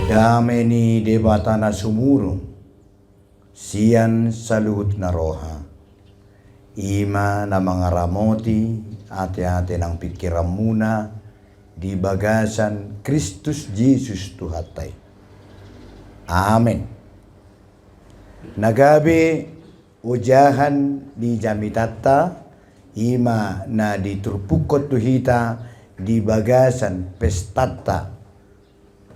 Dameni debatana sumurung, sian saluhut na roha. Ima na mga ramoti, ate-ate ng pikiran muna, di bagasan Kristus Jesus tuhatay. Amen. Nagabi ujahan di jamitata, ima na diturpukot tuhita di bagasan pestata.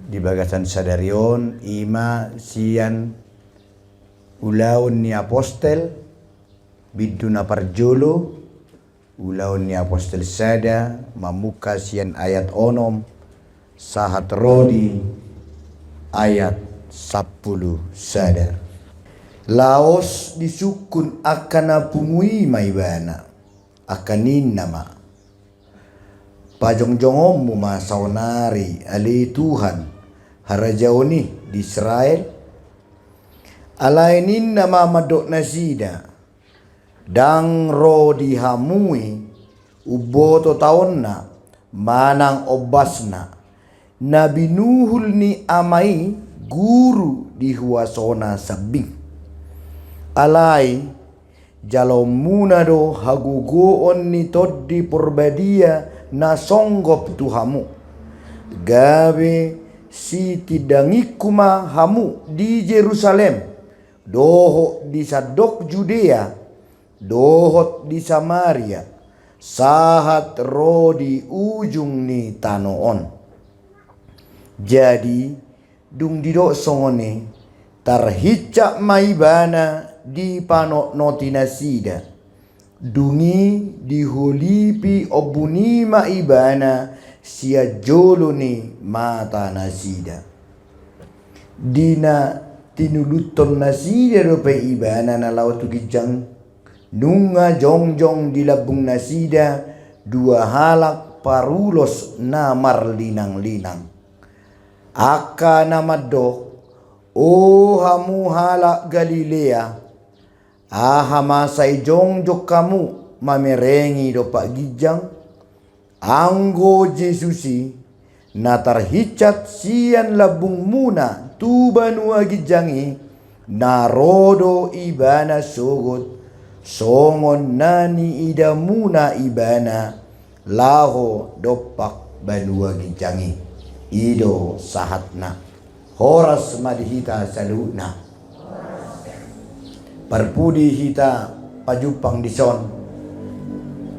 Di bagasan sadarion, ima sian ulaon ni apostel, bidu na parjolo, ulaon ni apostel sada, mamuka sian ayat onom, sahat rodi ayat 10 sada. Laos disukun akan apungui maibana, akanin nama. Pajong-jongom mo masaunari ali Tuhan harajaoni di Israel. Alainin nama madok nasida dang ro dihamui uboto taon na manang obasna na binuhul ni amai guru di huasona sabing. Alay jalo muna do hagugoon ni toddi porbadia na songgop tuhamu. Gabe si tidangikuma hamu di Jerusalem, doho di sadok Judea, dohot di Samaria, sahat ro di ujung ni tanoon. Jadi dung didok songone tarhicak maibana di panok notinasida, dungi dihulipi obuni maibana sia jolo ni mata nasida. Dina tinuluton nasida rupa ibana na laut gijang nunga jongjong di labung nasida dua halak parulos namar linang-linang. Aka nama dok o hamu halak Galilea, ahama say jongjok kamu mamerengi do pak gijang. Anggo Jesusi natarhicat sian labung muna tubanua gijangi narodo ibana sogot songon nani ida muna ibana laho dopak banua gijangi ido sahatna horas madhita saluna parpudi hita pajupang dison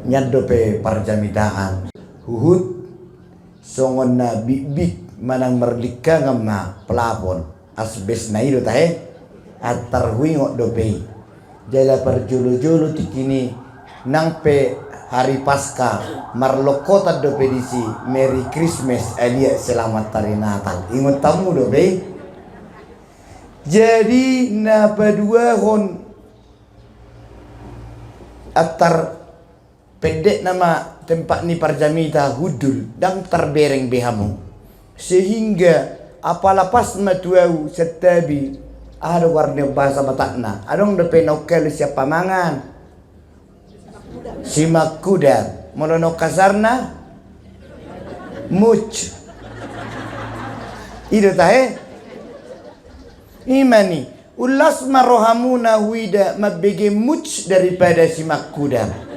nyadope parjamitaan huhut songon na bik manang merdeka ngama pelapon asbes na ilo tahe atar huingot dope jala perjulu-julu tikini nang pe hari pasca marlokota dope disi Merry Christmas alia selamat hari Natal ingot tamu dope. Jadi na padua hon atar pendek nama tempat ni parjamita hudul dan terbereng behamu sehingga apalapas matuau setabi ada warna bahasa Batakna adong depe nokel siapa mangan simak kuda monono kasarna much itu tahe imani ulas marohamuna wida mabege much daripada simak kuda.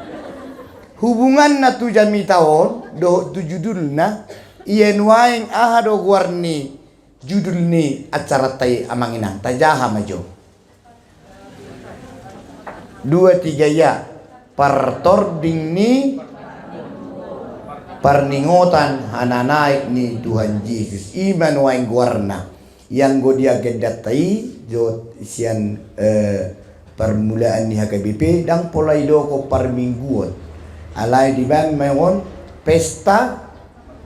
Hubungan na tu jami tahun do tu judul na ien waing ahado warni judul ni acara tai amanginang tajaha majo 2-3 ya partording ni parningotan hananaik ni Tuhan Yesus iman waing warna yang godia gedatai jo sian permulaan ni HKBP dan polai doko parmingguan. Alai di bang mengon pesta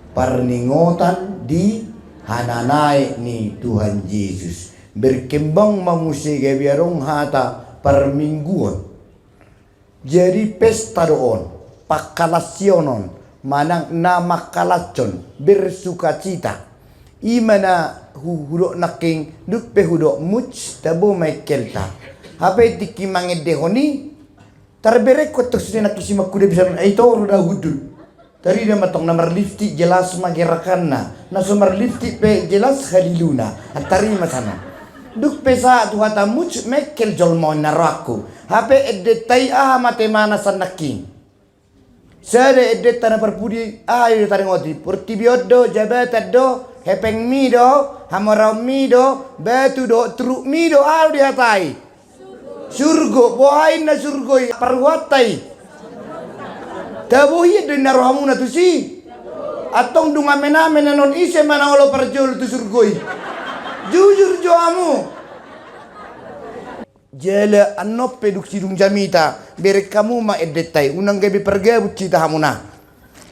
perningotan di hananai ni Tuhan Yesus berkembang mamusia biarong hata permingguan Jadi pesta doon, pakalasionon, manang nama kalacon, bersuka cita. Imana hudok naking dupe hudok much tabo may kelta. Hape tiki mangedehoni, tarbere ko tos na kisima kude bisa ito ruda hudul. Tari dia matong namar lifti jelas magerakan na sumar lifti pe jelas haliluna atari masana duk pesa tu hata much mekel jolmon naraku hape edetai mate mana sanaking sade edeta na perpudi ayo tari ngoti portibiodo jabata do hepeng mi do hamorau mi do batu do truk mi do di hatai surgo bohain na surgo parwatai Tabuhi din narohamu na to si. Atong dungamen namin na non ise manawalo parjol to surgoy. Jujur jo amu. Jela anop peduksi dung jamita. Bere kamu ma edetay. Unang gabi pergabut cita hamuna.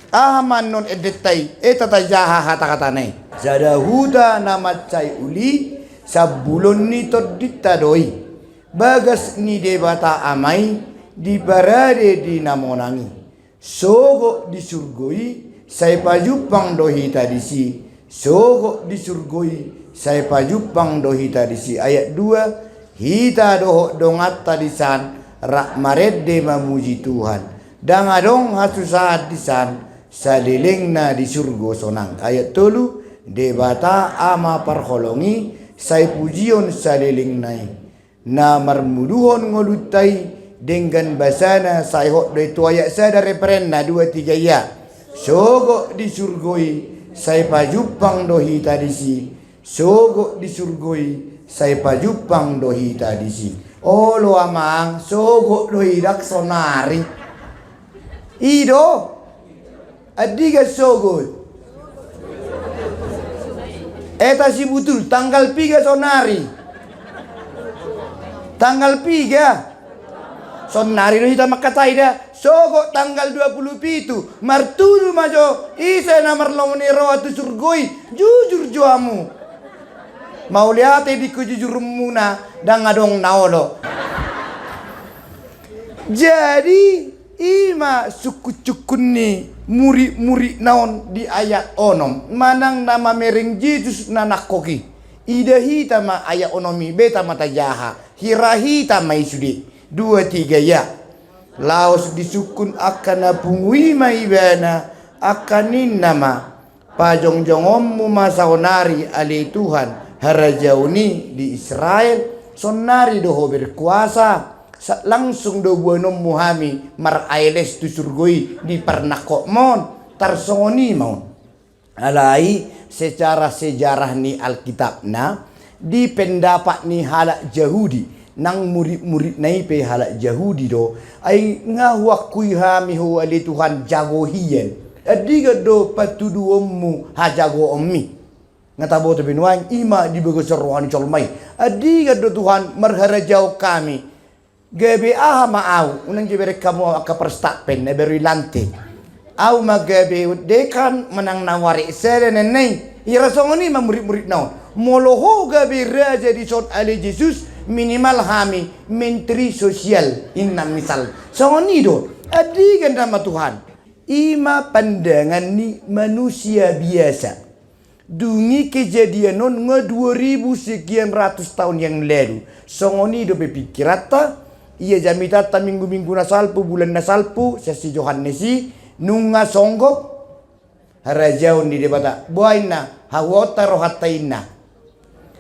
Ahaman non edetay. Tata jaha hata katanay. Sada huda na macay uli. Sa bulon nito ditadoi. Bagas ni debata amay. Di barade di namonangi. Sogo disurgoi saya pajupang dohi tadisi sogo disurgoi saya pajupang dohi tadisi ayat 2 hita doho dongat tadisan rak maredde mamuji Tuhan dangadong hasusah disan salilingna di surgo sonang ayat 3 debata ama parholongi saya pujion saliling nai na marmuduhon ngolutai dengan basana saya hok dari tuayak saya dari perenna 2-3 ya sogo disurgoi saya pajupang dohi tadisi sogo disurgoi saya pajupang dohi tadisi oh lo amang sogo dohi dak sonari ido adiga sogo eta si butul tanggal 3 sonari tanggal 3 sonari no hita makatai dah sogo tanggal 27 martulu majo isa na marlomoni rawatu surgoi jujur joamu mau lihat di kujujur muna dan ngadong naolo jadi ima suku cukuni muri naon di ayat onom manang nama mereng Yesus nanakoki ida hita ma ayat onomi beta mata jaha hirahita ma isudi 2-3 ya laos disukun akan pungui maibana akanin nama pajongjongommu masaonari ali Tuhan harajauni di Israel sonari doho berkuasa langsung do buanom muhami mar ailes tu surgoi di pernakok mon tarsongoni mon alai secara sejarah ni Alkitabna di pendapat ni halak Yahudi nang murid-murid nai pe halak Yahudi do ai ngahwakui hamihu ali Tuhan jago hien adiga do patudu ommu ha jago ommi ngatabo to binuang ima di bagos rohani colmai adiga do Tuhan marhara jauh kami gabe maau unang jibere kamu aka perstapen ne beri lante au magabe dekan menang nawari sere nenei irasongoni ma murid-murid naon moloho gabe raja di son ali Yesus minimal hami menteri sosial inna misal songoni do adigan nama Tuhan ima pandangan ni manusia biasa dungi kejadian non 2000 sekian ratus tahun yang lalu songoni do berpikirata ia jamitata minggu-minggu nasalpu bulan nasalpu sesi Johannesi nunga songgop harajaun di debata buaina hawota rohataina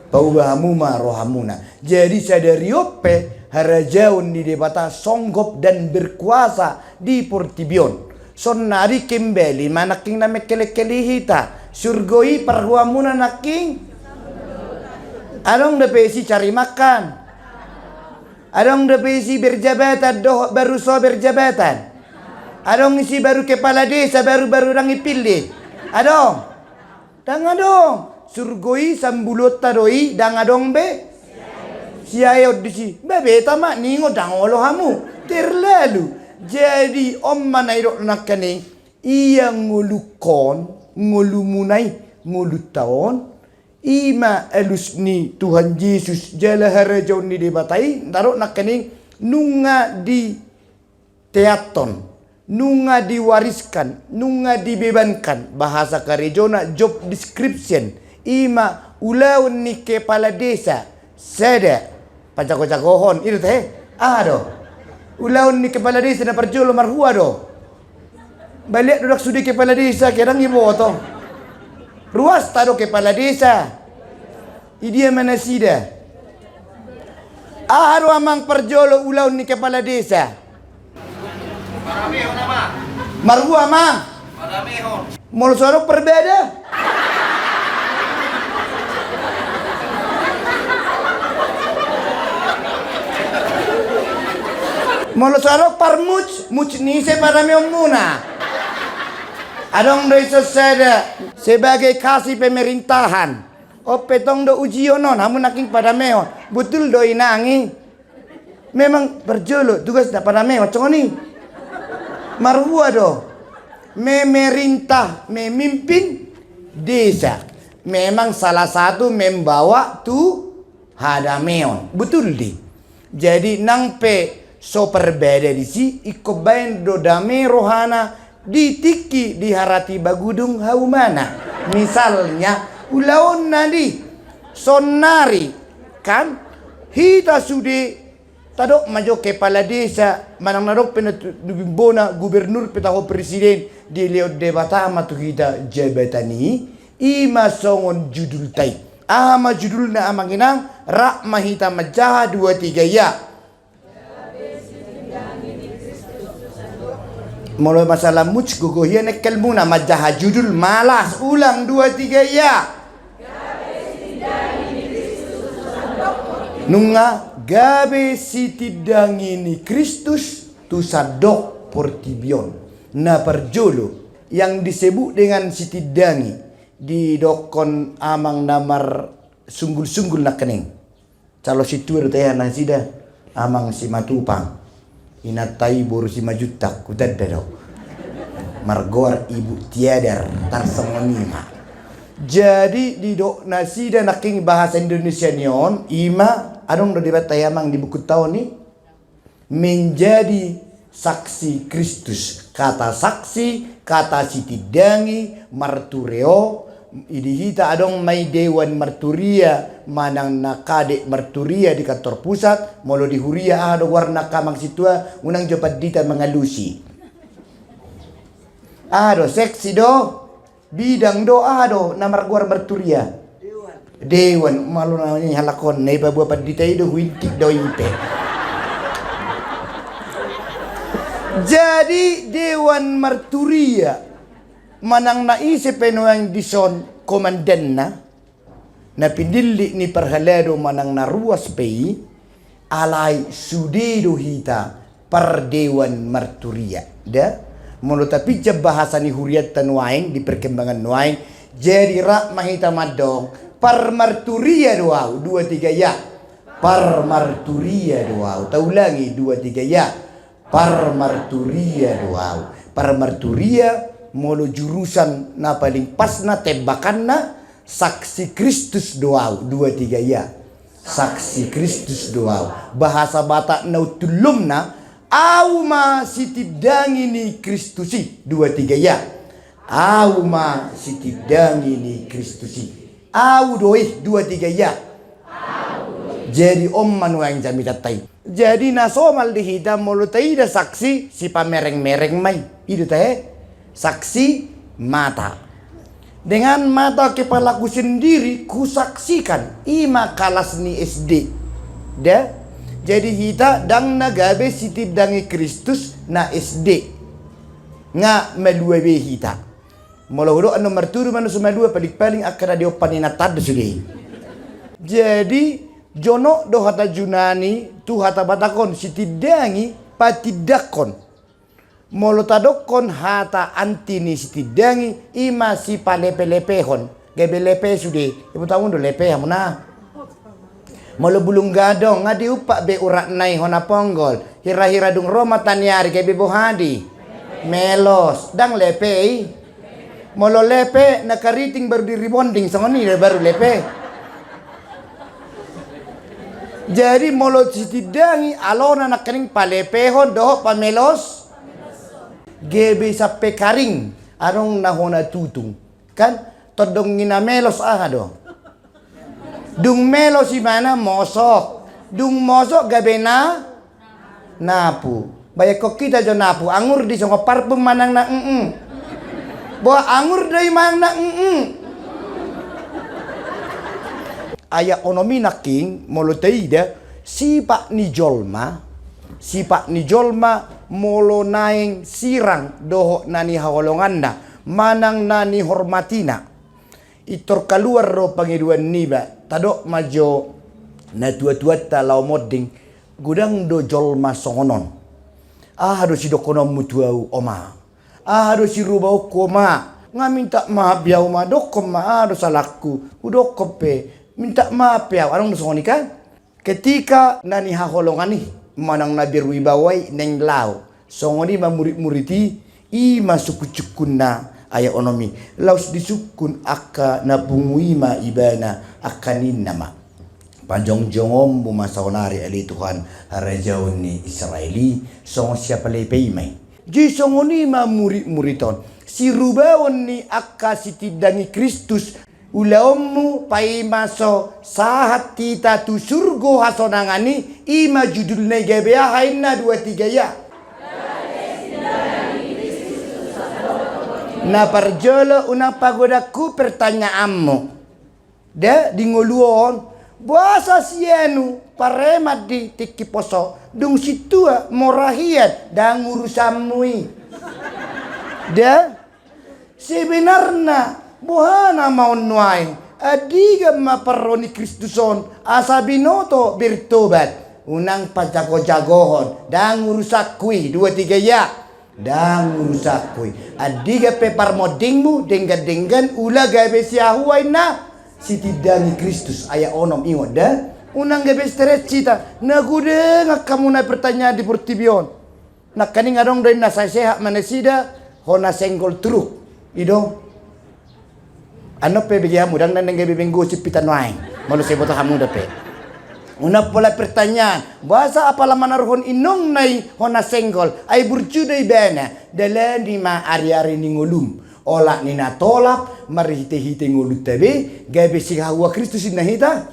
paubahamuma rohamuna jadi sadari ope harajaun di debata songgop dan berkuasa di Portibion sonari kembali manaking na mekele-kele hita surgoi parhuamuna naking adong depesi cari makan adong depesi berjabatan doh baru so berjabatan adong isi baru kepala desa baru-baru orang ipilih adong dong surgoi sambulot tadoi dangadong be siayot disi bebeta mak ningo dangolo hamu terlalu jadi om manairo nakane iya ngulukon ngulumunai ngulutaon ima elus ni Tuhan Yesus jala harajaun ni debatai taruh nakane nunga di teaton, nunga diwariskan, nunga dibebankan, bahasa karejona job description, ima ulaun ni kepala desa, sada, pacako-cakohon, itu teh, ulaun ni kepala desa na perjolo marhua do. Balik dudak sudi kepala desa, kerang ibu to. Ruas tado kepala desa. Idia mana sida. Aharo amang perjolo ulaun ni kepala desa. Maramihon nama. Marhua mang. Maramihon. Molo sorok perbeda. Molo sorok parmuc, muc ni se paramion muna. Adong do sada sebagai kasih pemerintahan. O petong do ujiono namun naking pada meo. Betul do inangi. Memang berjolo tugas da pada meo congoni. Marhua do. Memerintah, memimpin desa. Memang salah satu membawa tu hadameon. Betul di. Jadi nang pe so perbeda di si ikobain do dame rohana ditiki di harati bagudung haumana. Misalnya ulaon nadi sonari kan hita sudi tadok majo kepala desa manang narok penabimbona gubernur petaho presiden di leod debata matu hita jabatani ima songon judul tai ama judul na amanginang rak mahita majaha 2-3 ya. Mulai masalah muc guguhian ekel muna majaha judul malas ulang 2-3 ya. Nunga gabe sitidangini Kristus tu sadok portibion na perjolo yang disebut dengan sitidangi di dokon amang namar sunggul-sunggul nak kening. Calo situ teh na sida amang si matupang. Inatai boru si majutak kutad dado. Margor ibu tiadar tarsangonima. Jadi di dok nasida naking bahasa Indonesia nyon ima adong do debat tayamang di buku tahun ni menjadi saksi Kristus. Kata saksi, kata sitidangi, martureo, idihita adong may dewan marturia, manang nakadek marturia di kantor pusat, molo di huria ado warna kamang situa, unang jopat dita mengalusi. Ado seksi do, bidang do ado namar guar marturia. Dewan malu namanya halakon, na iba buat dita itu wintik do ipe. Jadi dewan marturia manang naisip penuang dison komandan na pindili ni perhalado manang naruas pei alay sudido hita per dewan marturia da mulu tapi bahasa ni huriat tanuain di perkembangan nuain jadi rak mahita madong per marturia doau 2-3 ya per marturia doau taulangi 2-3 ya per marturia doau per marturia molo jurusan na paling pas na tembakan na saksi Kristus doau 2-3 ya saksi Kristus doau bahasa Batak na utulum na auma sitidangi ni Kristusi 2-3 ya auma sitidangi ni Kristusi au doi 2-3 ya jadi om manuang jami tatai jadi nasomal dihidam molo taida saksi si pamereng-mereng mai itu teh saksi mata. Dengan mata kepalaku sendiri kusaksikan ima kalas ni SD. Da? Jadi kita dang nagabe sitidangi Kristus na SD. Nga meluwe kita. Molo ano marturu manu sumalua paling-paling akara dio paninatad sudi. Jadi jono do hata junani tu hata batakon sitidangi patidakon. Molo tadokon hata antini sitidangi ima si palepe-lepehon gebe lepe sudi ibu tahu do lepe hamuna molo bulung gadong ngadi upak be urak nai hona ponggol hira-hira dung roma tanyari gebe bohadi melos dang lepe molo lepe nakariting baru di rebonding sangoni baru lepe jadi molo sitidangi alona nakaring palepehon doho pamelos gebe sape karing anong nahona tutung kan todong nginamelos do dung melos si mana mosok dung mosok gabe napu bayak kok kita jo napu angur di songo parfum manang na bawa angur dari manang na aya onomi naking moloteida si pak ni jolma molo naing sirang doho nani hawolonganda manang nani hormatina itor kaluar ro pangiduan niba tadok majo na tua-tua ta lau modding gudang do jolma songonon hado si dokonom mutuau oma hado si rubau koma ngaminta maaf ya oma dokom hado salahku udokope minta maaf ya arang dosongoni kan ketika nani haholongani manang nabi ruibawai neng lau songoni murid-muriti i masuk cukunna aya onomi laus disukun akka napungwima ibana akanin nama panjong-jongom bumasonari ali Tuhan harajaun ni Israeli songo siapa lepei mai ji songoni ma murid-muriton si rubawon ni akka sitidangi Kristus ulaommu pai maso sahat kita tu surgo hasonangani ima judul negebea haina 2-3 ya na parjolo una pagodaku pertanyaanmu de dingoluon bahasa sienu paremat di tiki poso dung situa morahiat dan urusamui de sebenarnya buhana maun nuai adiga maparoni Kristuson asabinoto bertobat unang pajago-jagohon dan ngurusakui 2-3 ya dan ngurusakui adiga pepar modingmu denggan ula gabe siahuai na sitidangi Kristus aya onom ingot dah unang gabe stres cita nagude kamu na pertanyaan di portibion nak kani ngadong dari na sehat manesida hona senggol truk ido ano pe bagi hamu dan nang gabi minggu cipitan wain malu saya boto hamu dape una pola pertanyaan bahasa apalah manarhon inong nai hona senggol ai burcu dai bana dalam lima ari-ari ningolum ola nina tolap marihite-hite ngolut tabe gabe si hawa Kristus inahita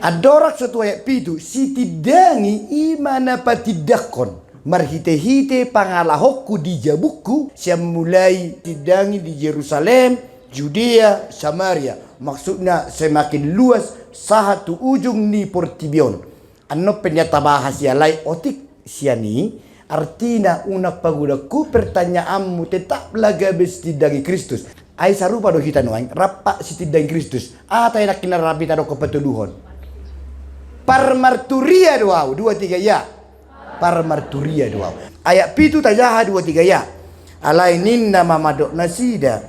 adorak satu ayat pitu sitidangi imana patidakon marhite-hite pangalahokku di jabuku siam mulai tidangi di Yerusalem Judea, Samaria. Maksudnya semakin luas satu ujung ni portibion. Ano penyata bahas ya lai otik siani artina una pagudaku pertanyaanmu tetaplah gabes tidangi Kristus. Ai sarupa do kita noang rapa sitidangi Kristus. Tay nak kina rapi tado kepetuluhon. Parmarturia doau 2-3 ya. Parmarturia doau. Ayat pitu tajaha 2-3 ya. Alai ninna mamadok nasida.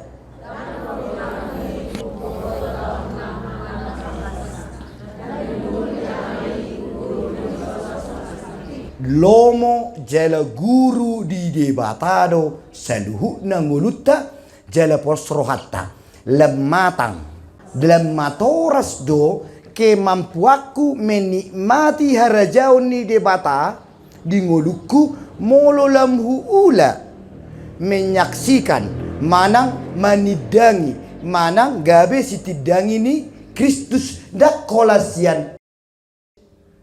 Lomo jala guru di debatado saluhu na ngulutta jala posrohatta lematang dalam matoras do kemampuaku menikmati harajaun ni debata di nguluku molo lamhu ula menyaksikan manang manidangi manang gabe sitidangi ni Kristus dak kolasian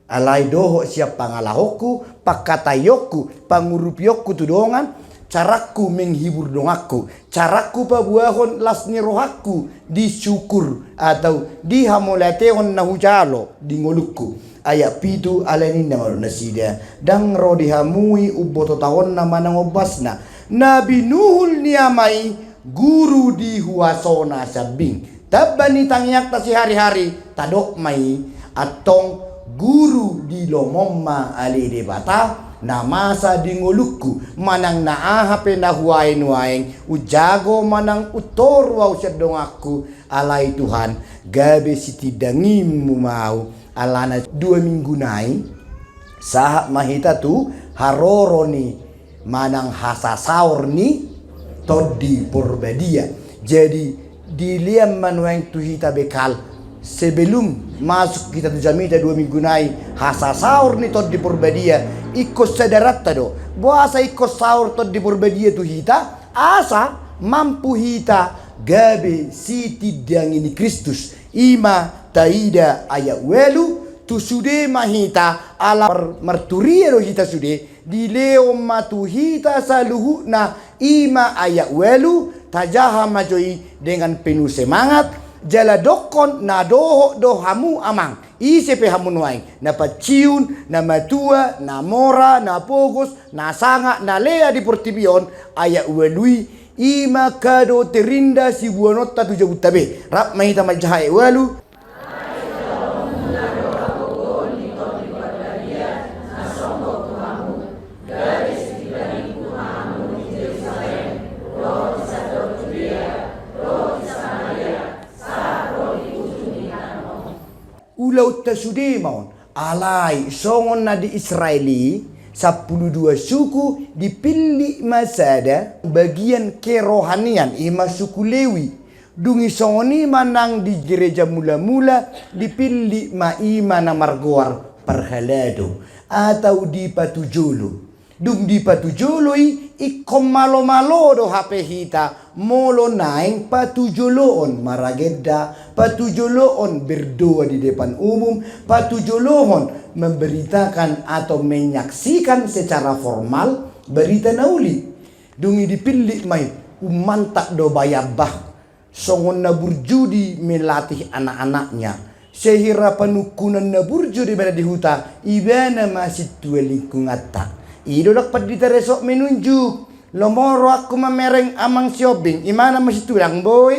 alai doho siap pangalahokku pakatayokku pangurupyokku tudongan caraku menghibur dongaku caraku pabuahon lasni rohaku disyukur atau dihamolateon nahujalo di ngolukku ayat pitu alani nama nasida dang ro dihamui uboto tahun nama nangobasna nabi nuhul niamai guru di huasona sabing tabani tangyak tasi hari-hari tadok mai atong guru di lomomma ali debata namasa di ngolukku manang naahape na huwain-huwain ujago manang utor wau sedong aku alai Tuhan gabe sitidangimu mau alana 2 minggu nai sahak mahita tu haroroni manang hasasaur ni todi porbadia jadi diliam manuang tu hita bekal sebelum masuk kita tu jamita 2 minggu nai hasa sahur ni tot di Purbadia ikut sadarat tado buasa ikut sahur tot di Purbadia tu hita asa mampu hita gabe si tidang ini Kristus ima taida aya welu tu sude mahita ala merturia ro hita sude di leo matu hita saluhu na ima aya welu tajaha majoi dengan penuh semangat jala dokon na doho dohamu amang isepe hamunuai na paciun na matua na mora na pogos na sanga na lea di portibion aya welui ima kado terinda si buanota tu jabutabe rap mahita majahai welu ulau tasudemaun alai songon na di Israeli 12 suku dipilih masada bagian kerohanian ima suku Lewi dungi songoni manang di gereja mula-mula dipilih ma ima na margoar perhalado atau di patujolo dung di patujoloi ikom malo-malo do hape hita molo naing patujoloon marageda patujoloon berdoa di depan umum patujoloon memberitakan atau menyaksikan secara formal berita nauli dungi dipilih mai umantak do bayabah songon na burjudi melatih anak-anaknya sehira panukunan na burjudi pada di huta ibana masih tua lingkungatta ido dak padita resok menunjuk lomoro aku mamereng amang siobing imana masih tulang boy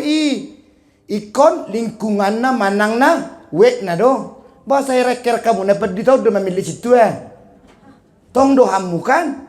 ikon lingkungan na manang na wek na do bahasa reker kamu na padita do memilih situ tong do hamu kan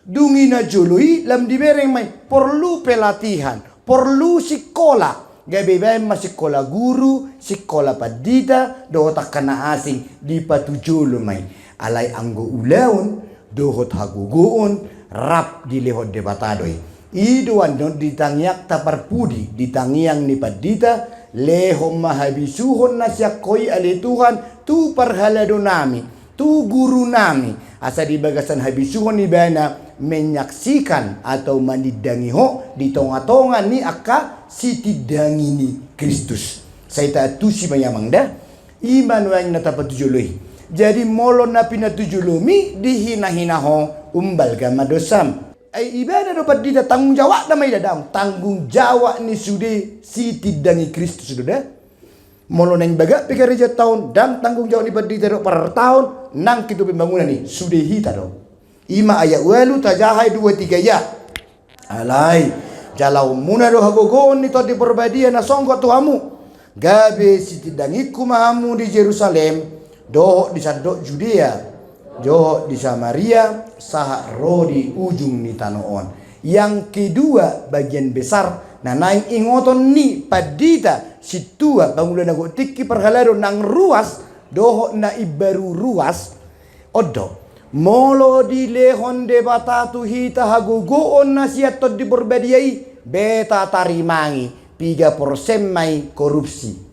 dungi na jului lam dibereng mai perlu pelatihan perlu sekolah gabe masih sekolah guru sekolah padita do tak kena asing di patujolo mai alai anggo ulaun dohot haguguun rap di lehot debatadoi iduan don ditangyak taparpudi ditangyang ni padita lehom mahabisuhon nasyak koi ale Tuhan tu parhalado nami tu guru nami asa di bagasan habisuhon ni bana menyaksikan atau manidangiho di tonga-tonga ni aka si tidangi ni Kristus saya tak tu si mayamang dah iman wang natapatujului jadi molo na pinatujulumi dihina-hina ho umbal gama dosam. Ay ibadah dapat dita tanggung jawab na may dadang. Tanggung jawab ni sude si tidangi Kristus sudah. Molo nang baga pikarija tahun dan tanggung jawab ni padita do per tahun nang kitu pembangunan ni sude hita do. Ima ayat walu tajahai 2-3 ya. Alai jalau muna do hagogon ni to di Purbadia na songko tuhamu. Gabe si tidangi kumahamu di Jerusalem. Doho di Sadok Judea, doho di Samaria, sah ro di ujung ni tanoon. Yang kedua bagian besar na naing ingoton ni padita situa bangunan nago tiki perhalado nang ruas doho na ibaru ruas odo molo di lehon de batatu hita hagugoon na siatot di Purbadiai beta tarimangi 3% mai korupsi.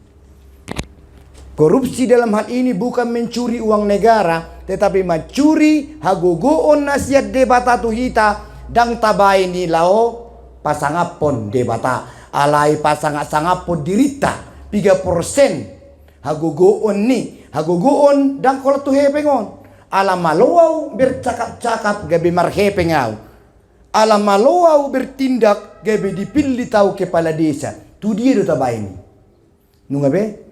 Korupsi dalam hal ini bukan mencuri uang negara, tetapi mencuri hagogoon nasihat debata tuhita dang tabay ni lao pasangapon debata alai pasangapon dirita 3% hagogoon ni hagogoon dang kola tuhepengon alam malawau bercakap-cakap gabi marhepengaw alam malawau bertindak gabi dipilih tahu kepala desa tu dia do tabay ni nungabe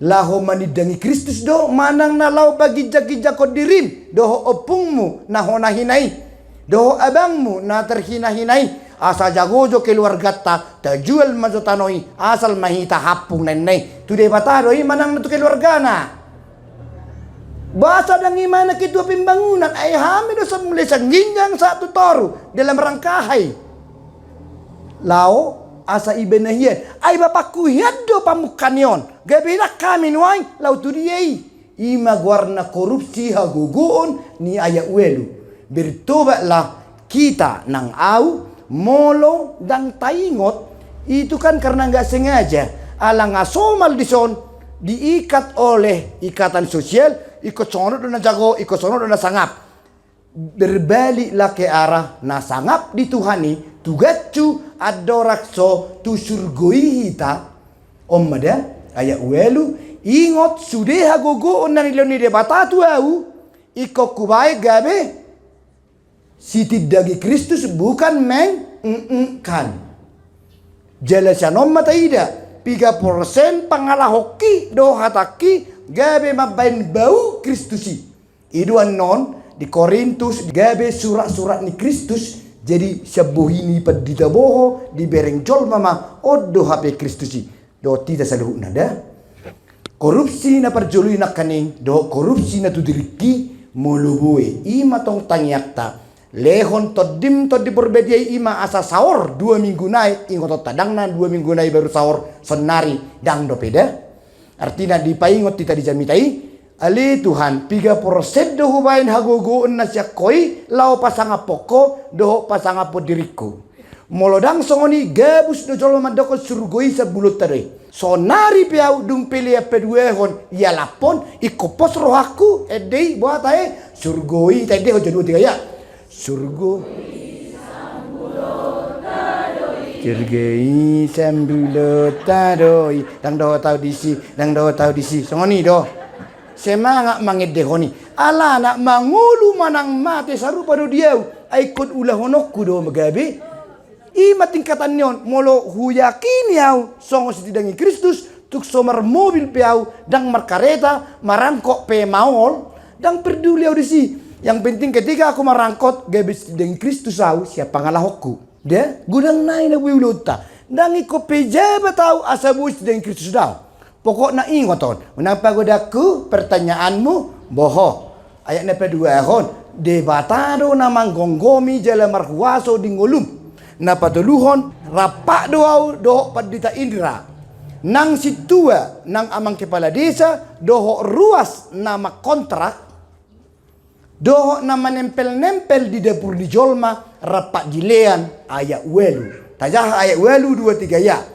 laho manidangi Kristus do manang na lau bagi jagi-jagi dirim doho opungmu na honahinai doho abangmu na terhina-hinai asal jagojo keluarga ta jual mazotanoi asal mahita hapung nenei tu de batadoi manang na tu keluarga na bahasa dan imana kitu pembangunan ay hami do sa mulai sa ginjang satu toru dalam rangkahai lao asa ibenahian ay bapakku hiado pamukanion gabila kami nuay lautu diay ima guarna korupsi hagugoon ni aya uelu bertobatlah kita nang au molo dang taingot itu kan karena nggak sengaja alang asomal dison diikat oleh ikatan sosial, ikut sono do na jago, ikut sono do na sangap. Berbaliklah ke arah na sangap dituhani, tugacu adorakso tu surgoi hita. Mada ayat welu ingot sudah hagogo onan iloni de batatu au iko kubai gabe siti dagi Kristus bukan kan. Jelasan mata ida 3% pangalah hoki do hataki gabe mabain bau Kristusi. Iduan non di Korintus gabe surat-surat ni Kristus jadi sebuhini pedita boho di berengcol mama odo HP Kristusi do tidak saluh nada korupsi na perjolui na kaning do korupsi na tudiriki mulubue ima tong tangyakta lehon todim to diperbediai ima asa sahur 2 minggu naik ingot tadang na 2 minggu naik baru sahur senari dang do peda artinya dipaingot tita dijamitai Ali Tuhan 3% do hubain hagogo na siya koi lao pasanga poko do pasanga po diriku. Molodang songoni gabus do jolo madoko surgoi sa bulut tare. Sonari piau dung pili peduehon ya lapon ikopos rohaku edei buat ae surgoi tadi ho jodoh tiga ya. Surgo Surgoi sambulo tadoi dang do tau disi songoni do. Semangat mangedehoni ala nak mangulu manang mate sarupa do diau aikut ulah honokku do magabe ima tingkatan nyon molo huyakini au songo sitidangi Kristus tuk somar mobil piau dang markareta marangkok pe maol dang peduli au disi yang penting ketika aku marangkot gabe sitidangi Kristus au siapa ngalahokku de gudang nai na wiulota dang iko pejabat au asabu sitidangi Kristus dau. Pokoknya ingoton. Menapa godaku pertanyaanmu boho. Ayat nepe 2 hon. Debatado namang gonggomi jala marhuaso dingolum. Napa duluhon rapak doau doho padita indra. Nang situa nang amang kepala desa doho ruas nama kontrak. Doho nama nempel-nempel di dapur di jolma rapak jilean ayat welu. Tajah ayat welu 2-3 ya.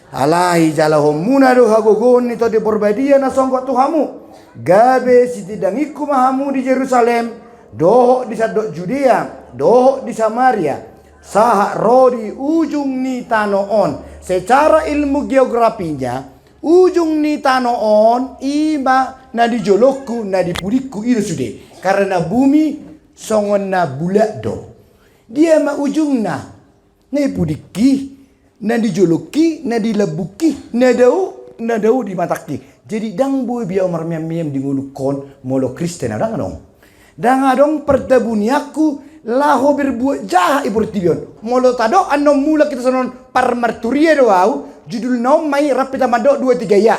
Alai jalahom muna do hagogon ito de porbadia na songkot tuhamu gabe sitidangiku mahamu di Yerusalem doho di sadok Judea doho di Samaria saha rodi ujung ni tanoon secara ilmu geografinya ujung ni tanoon ima na di jolokku na di pudiku itu sude karena bumi songon na bulak do dia ma ujung na pudiki na dijoloki, na dilebuki, na dau di mataki. Jadi dang boy biau marmiam-miam di ngulukon molo Kristen dang adong. Dang adong pertabuniaku laho berbuat jahat ibu tibion. Molo tado anom mula kita sonon parmarturia doau judul nom mai rapita madok 2-3 ya.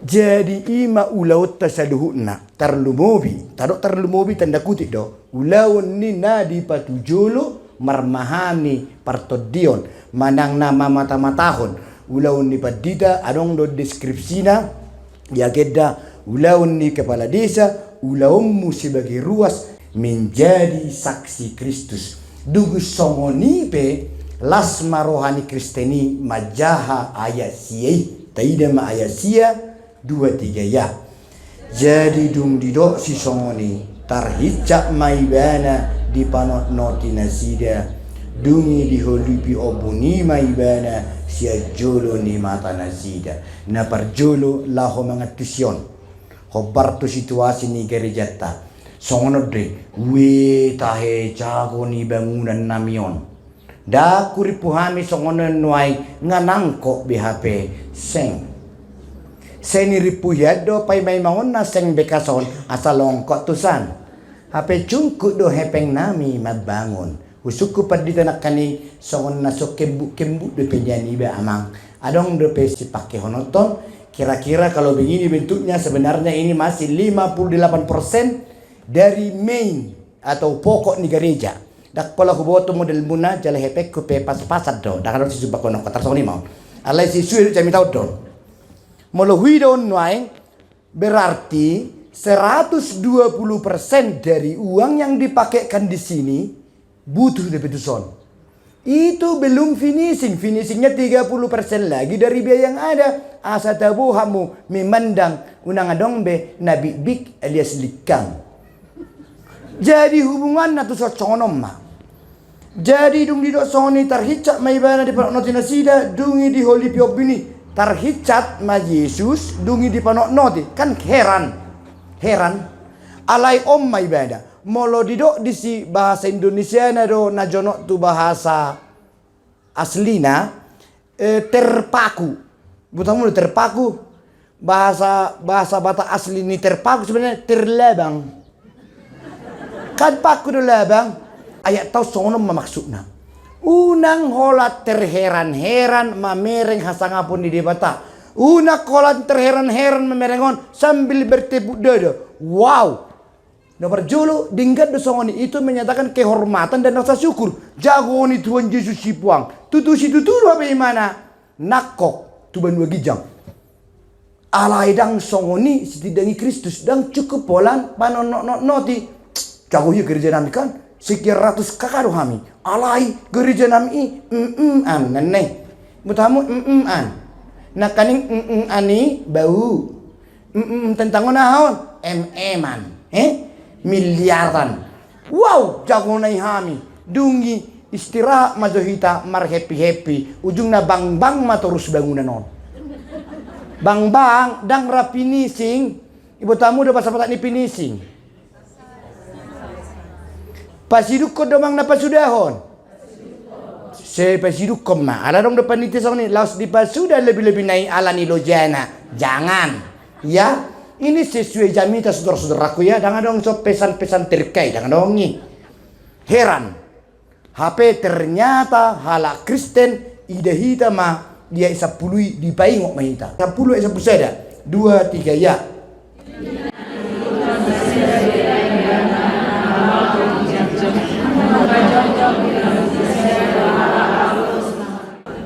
Jadi ima ulaut tasaduhuna tarlumobi tadok tarlumobi tanda kutip do ulaun ni nadi patujulu marmahami partodion manang nama mata-matahon ulaun ni padita adong do deskripsina ya geda ulaun ni kepala desa ulaunmu sebagai ruas menjadi saksi Kristus dugu songonipe lasma rohani Kristeni majaha ayat siai taida ma ayat sia 2-3 ya. Jadi dung didok si songoni tarhicak maibana di panot noti nasida dungi diholupi obuni maibana sia jolo ni mata nasida na parjolo laho mangatusion hobarto situasi ni gerejata songono dre we tahe jago ni bangunan namion da kuripuhami songono nuai nganangko BHP seng seni ripu yado pai mai maon na seng bekason asalong kok tusan hape cungkuk do hepeng nami mabangun usuku padita nakani songon nasok kembu do penjani ba amang adong do pesi pakai honoton kira-kira kalau begini bentuknya sebenarnya ini masih 58% dari main atau pokok ni gereja dak pola huboto model muna jala hepek ku pe pas-pasat do dak si subakono kotar soni mau alai si suir jami tau do Molohui daun nuai berarti 120% dari uang yang dipakaikan di sini butuh depetuson. Itu belum finishing. Finishingnya 30% lagi dari biaya yang ada. Asa tabu hamu memandang unang adongbe nabi bik alias likang. Jadi hubungan natu soconom ma. Jadi dung di dok soni terhicat ma ibana di panok noti nasida dungi di holy piop ini terhicat ma Yesus dungi di panok noti kan heran alai om ma ibada. Molo didok di si bahasa Indonesia na do na jonok tu bahasa aslina terpaku. Butamu terpaku. Bahasa bata asli ni terpaku sebenarnya terlabang. Kan paku do labang. Ayat tau sono maksudna. Unang holat terheran-heran mamereng hasangapun di debata. Unak holat terheran-heran mamerengon sambil bertepuk dada. Wow. Nomor jolo dingkat dosongoni itu menyatakan kehormatan dan rasa syukur. Jagoni Tuhan Yesus si puang. Tutu apa imana? Nakok tuban dua gijang. Alai dang songoni setidangi Kristus dang cukup polan panon noti. Jago hiu gereja nami kan sekian ratus kakak hami. Alai gereja nami an neneng. Mutamu an. Nakaning ani bau. Tentang naon man. Miliaran. Wow, jago nai hami. Dungi istirahat majohita mar happy. Ujungna bang matorus bangunan non. Bang dang finishing. Ibu tamu udah pas ni finishing. Pasiduk ko domang na pasudahon. Se pasiduk ko ma. Ala dong depan itu ni laos di pasudah lebih-lebih naik ala ni lojana. Jangan. Ya. Ini sesuai jamita saudara-saudaraku ya. Jangan dong so pesan-pesan terkait. Jangan dong nih. Heran. HP ternyata hala Kristen ide hita ma dia isa pului di paingok mahita. 10 isa pusada. 2 3 ya.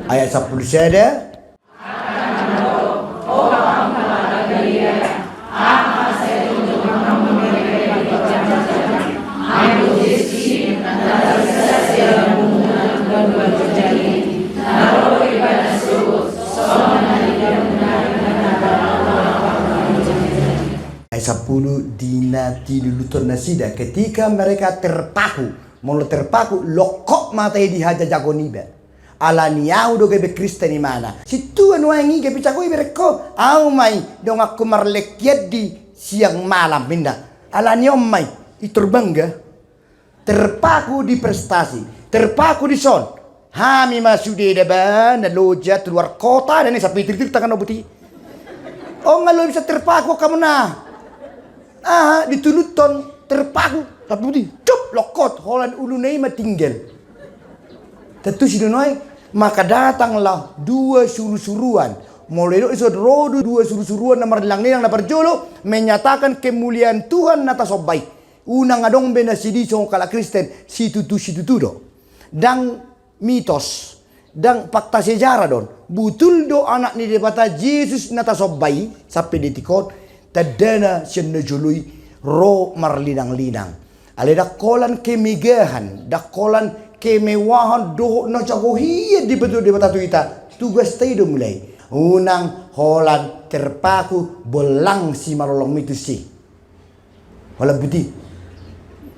Ayat 10 sada. Ayat 10 dinati luluton nasida ketika mereka terpaku lokok matai dihaja jagoniba alaniau do gebe Kristen imana situ anu angi gebe cakoi bereko au mai dong aku marlekiat di siang malam pindah alaniom mai iturbangga terpaku di prestasi terpaku di son hami masude deba na loja luar kota dan sapi titik tangan obuti oh ngalo bisa terpaku kamu nah dituluton terpaku tapi putih cup lokot holan ulunai tinggal tentu si donoi maka datanglah dua suruh-suruan mulai itu rodo dua suruh-suruan nomor lang-lang na perjolo menyatakan kemuliaan Tuhan atas sobai unang adong bena sidi song kala Kristen situ do dang mitos dang fakta sejarah don butul do anak ni debata Yesus nata sobai sampai detikot tadana siya jului ro marlinang-linang. Ale dakolan kemegahan, dakolan kemewahan doh na jagohiya di betul di bata tuita. Tugas tayo mulai. Unang holan terpaku bolang si marolong itu si. Wala budi.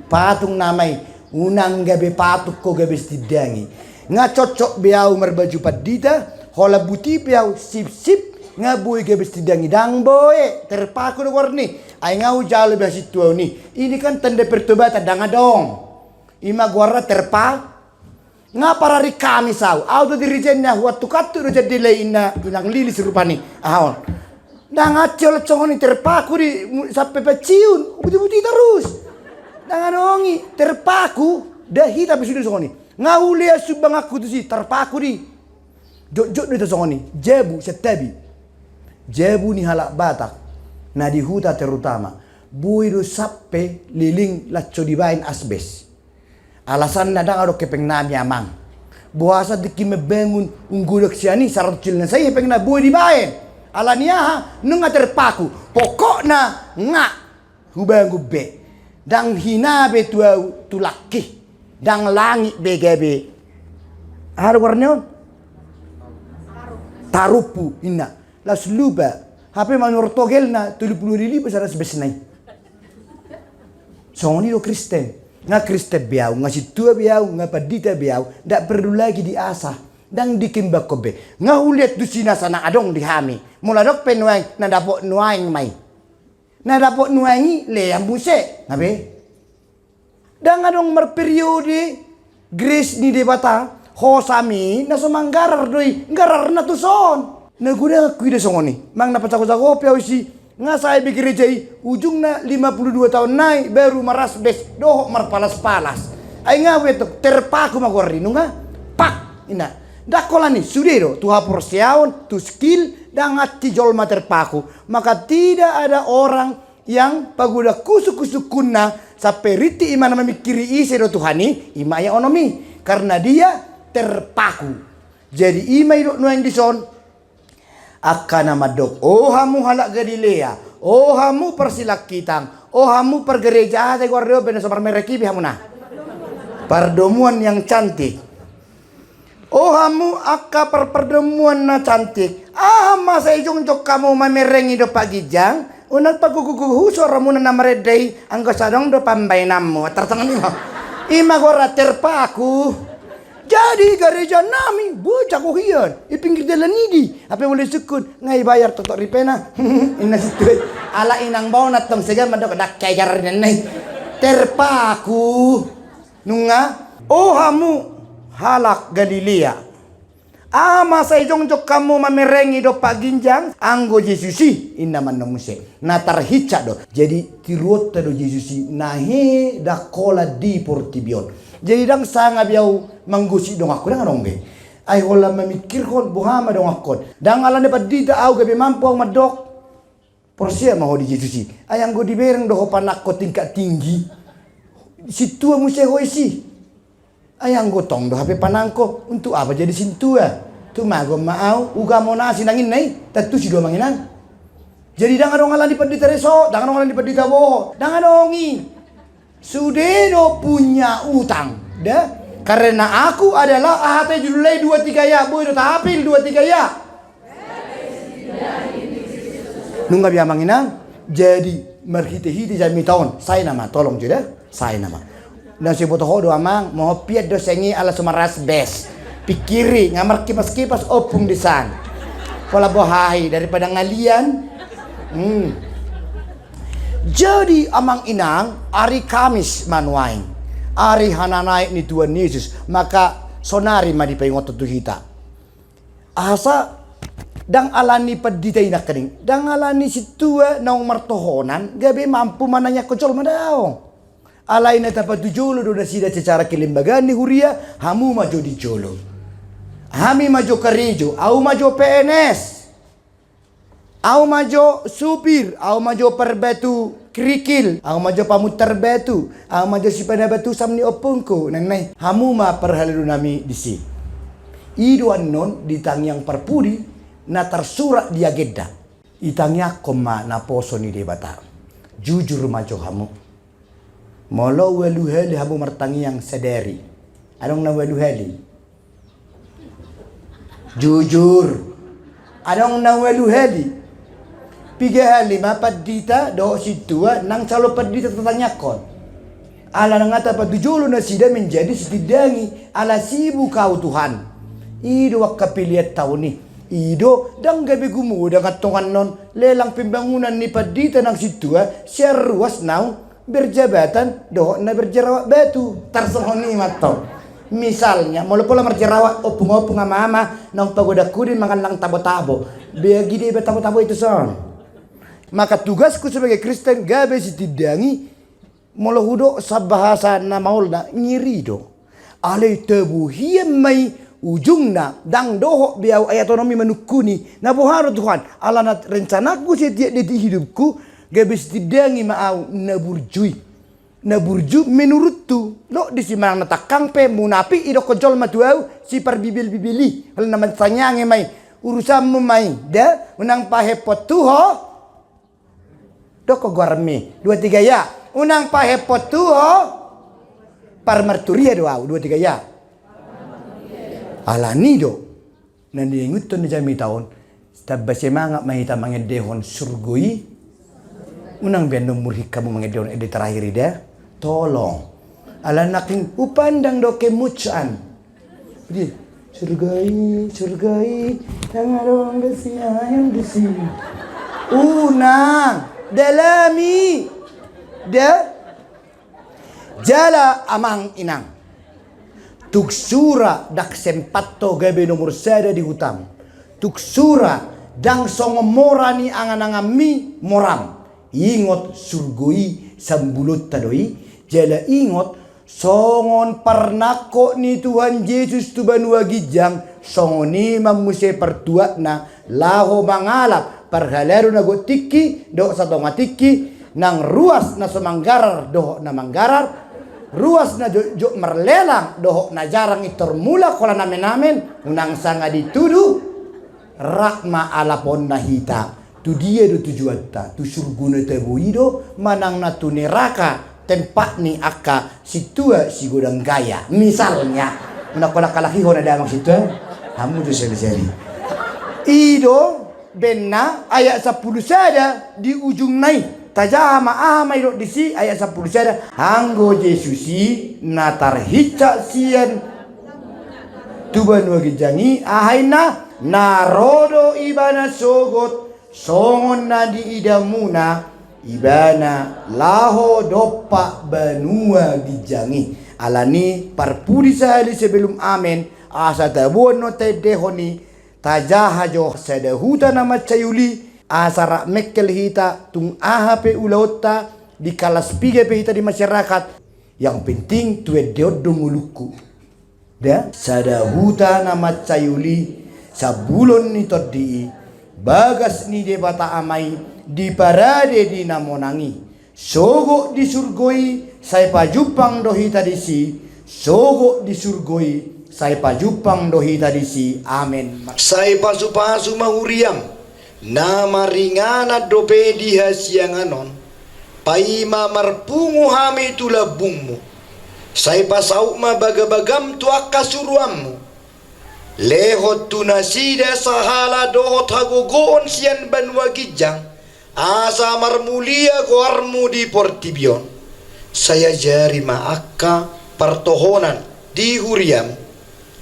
Patung namay unang gabi patuk ko gabi stidangi. Nga cocok biau merbaju padita, hola buti biau sip-sip nga boy gabi stidangi dang boy terpaku do warni. Ay ngau jalo biasa itu ni. Ini kan tanda pertobatan dang adong. Ima guarda terpa. Nga parari kami sau. Auto dirijennya waktu katu do jadi lainna inang lilis rupani. Ahon. Dang acol congoni terpaku di sampai peciun. Buti-buti terus. Dang adongi terpaku dah hita bisudu songoni. Ngau liya subang aku tu si terpaku di. Jok-jok do songoni. Jebu setabi. Jebu ni halak Batak. Na di huta terutama buiru sappe liling lacco dibain asbes alasan nadang ado kepeng nami amang buasa diki mebangun unggulak siani sarat cilna saya peng na bui dibain alania nunga terpaku pokokna nga hubang gube dang hinabe tu laki dang langit begebe Har warna tarupu ina. Las luba. Hape manur togel na 30,000 besar sebesnai. Soni do Kristen. Nga Kristen biau, nga situa biau, nga padita biau, ndak perlu lagi diasah dan dikimbak kobe. Nga uliat dusina sana adong dihami. Mula dok penuang na dapok nuang mai. Na dapok nuangi le yang buse, ngabe? Dan adong merperiode grace ni debata hosami na sumanggarar doi, garar na tuson. Naguda kuida songoni. Mang na pacako-cako piau si nga saya gereja ujung na 52 tahun naik baru maras bes dohok marpalas-palas. Ay nga wetok terpaku magorri nunga pak ina. Dakolani sudero tu haporsiaon tu skill dan ati jol terpaku. Maka tidak ada orang yang paguda kusuk-kusuk kunna saperiti imana memikiri isi do Tuhani ima ya onomi karena dia terpaku. Jadi ima idok nuang dison akan madok. Oh hamu halak Galilea. Oh hamu persilak kitang. Oh hamu pergereja. Saya guardo benar sama mereki bihamuna. Perdemuan yang cantik. Oh hamu akka perdemuan na cantik. Ah masa ijong jok kamu mamerengi do pagijang. Unat paguguguhu soramuna na maredai. Anggo sadong do pambay namu. Tertangan ima. Ima gora terpaku. Jadi gereja nami bocah kohian ipinggir jalan ini apa boleh sukun ngai bayar totok ripena ina situ ala inang bau natong sega madok dak kajar nenai terpaku nunga oh hamu halak Galilea masa ijong jok kamu mamerengi do paginjang anggo Yesusi ina manomuse na tarhica do jadi tiruot do Yesusi nahe dakola di portibion. Jadi dang sanga biau manggusi dong aku dang dong ge. Ai hola memikir kon buhama dong aku. Dang ala ne padita au gabe mampu ang madok. Porsia mau di Yesusi. Ayang go dibereng do panak ko tingkat tinggi. Situa muse hoisi. Ayang go tong do hape panangko untuk apa jadi sintua. Tu mago maau uga mona sinangin nai tatu si do manginan. Jadi dang adong ala di padita reso, dang adong ala di padita boho. Dang adongi. Sudeno punya utang dah karena aku adalah ahate julai 2-3 ya boy do tahapil 2-3 ya nungga biar manginang jadi merhiti-hiti jami tahun saya nama tolong juga saya nama dan si boto hodo amang mau piat do sengi ala sumaras bes pikiri ngamar kipas-kipas opung desan pola bohai daripada ngalian Jadi amang inang hari Kamis manuain hari hananaik ni Tuhan Yesus maka sonari madi pengotot tu hita asa dang alani padita ina kening dang alani situa naung martohonan gabe mampu mananya kocol madaong alai na tapat tujolo do nasida secara kelembagaan ni huria hamu majo di jolo hami majo karejo au majo PNS au majo supir, au majo perbatu kerikil, au majo pamutar batu, au majo sipada batu samni opungku, nenai hamu ma perhalu nami disi. Idu anon ditang yang perpudi na tersurat di agenda. Itangnya koma na poso ni debata. Jujur majo hamu. Molo welu heli hamu martangi yang sederi. Adong na welu heli. Jujur. Adong na welu heli. 3 5 padita do situa nang calo padita tetanya kon. Ala nangata patujulo na sida menjadi setidangi ala sibu kau Tuhan. Ido wakapiliat tahun ni. Ido dang gabi gumu dang katongan non lelang pembangunan ni padita nang situa share ruas nau berjabatan do na berjerawat batu tarsoni mato. Misalnya mau pola berjerawat opung-opung mama nang pagoda kudin makan lang tabo-tabo. Bagi dia tabo-tabo itu son. Maka tugasku sebagai Kristen gabe sitidangi molohudo sabahasa na maul na ngiri do. Ale tebu hiem mai ujungna dang doho biau ayatonomi menukuni na boharo Tuhan. Ala na rencanaku setiap detik hidupku gabe sitidangi maau na burjui. Na burju menurut tu lo di simang na takang pe munapi ido kojol matuau si perbibil-bibili. Hal naman sanyange mai urusanmu mai da unang pahepot tuho. Doko guarmi 2-3 ya unang pahepot tuho par merturia doa 2-3 ya Ala nido nandiinguton na jami taon tabase mga mahita mga dehon surgoi unang biyan numurhik ka mo mga dehon edi terakhir ida tolong ala naking upandang do kemucaan jadi surgai yang arong desi ayam desi unang dalami da jala amang inang tuksura dak sempatto gabe nomor sada di hutam tuksura dang songomora ni angan-angami moram ingot surgoi sambulut tadoi jala ingot songon parnako ni Tuhan Yesus tu banua gijang songoni mamuse pertuat na laho mangalap parhalaru na gotiki do sa tongatiki nang ruas na sumanggarar doho na manggarar ruas na jo merlelang doho na jarang itor mula kola namen unang sanga ditudu rakma alapon na hita tu dia do tujuan ta tu surguna tebuido manang na tu neraka tempat ni aka situa si godang gaya misalnya una kola kalaki hona damang situ hamu tu seli-seli ido benna ayat 10 sada di ujung nai tajama ama iro disi ayat 10 sada hanggo Yesusi natar hica sian tuban wagi jangi ahaina narodo ibana sogot songon na di idamuna ibana laho dopa banua gijangi alani parpuri sahali sebelum amen asa tabuan no tedehoni tajaha jo sedahuta nama cayuli asara mekkel hita tung ahape ulaota di kalas pige pe hita di masyarakat yang penting tuwe deodong uluku da sadahuta nama cayuli sabulon ni todi bagas ni debata amai di parade di namonangi sogo di surgoi sai pajupang dohi tadisi sogo di surgoi sai pajupang dohi tadisi amen sai pasu-pasu mahuriam nama ringana dope di hasianganon paima marpungu hami tulabungmu sai pasau ma bagabagam tuaka suruammu lehot tunasida sahala dohot hagogoon sian banwa gijang asa marmulia goarmu di Portibion saya jari maaka pertohonan di Huriam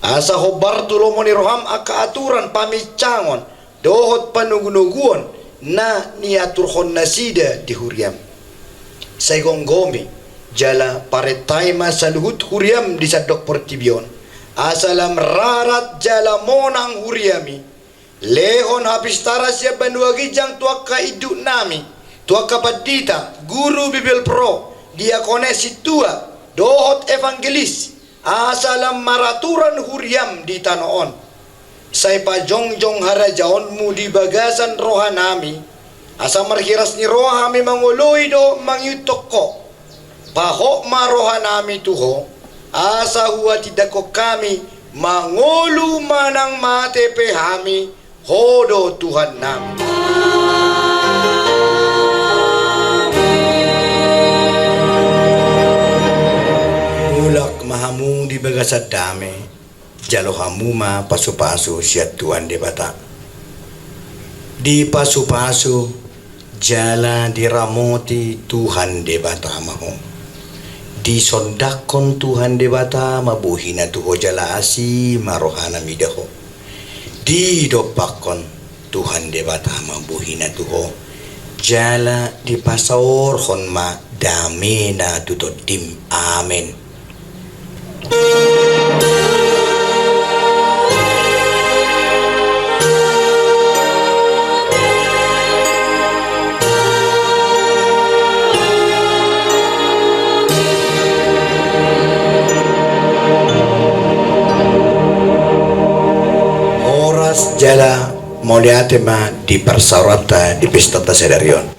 asa hobartulo moni roham aka aturan pamicangon dohot panugunuguon na niaturhon nasida di Huriam saya gonggomi jala paretaima saluhut Huriam di sadok Portibion asalam rarat jala monang Huriami lehon habis taras ya bandua gijang tuaka iduk nami tuaka padita guru Bibil Pro diakonesi tua dohot evangelis asalam maraturan huriam di tanoon say pajongjong harajaon mu di bagasan rohanami asa marhiras ni rohami mangoloy do mangyutoko pahok marohanami tuho asa huwa tidako kami mangolu manang mate pehami hodo Tuhan nami mulak mahamu di bagasat dame jalo hamuma pasu-pasu siat Tuhan debata di pasu-pasu jala diramoti Tuhan debata mahu di sondakon Tuhan debata mabuhina tuho jala asi marohana midaho di dopakon Tuhan debata mabuhina tuho jala di pasaor honma damena tutodim amen. Jala moliate ma di persarata di pesta tasedarion.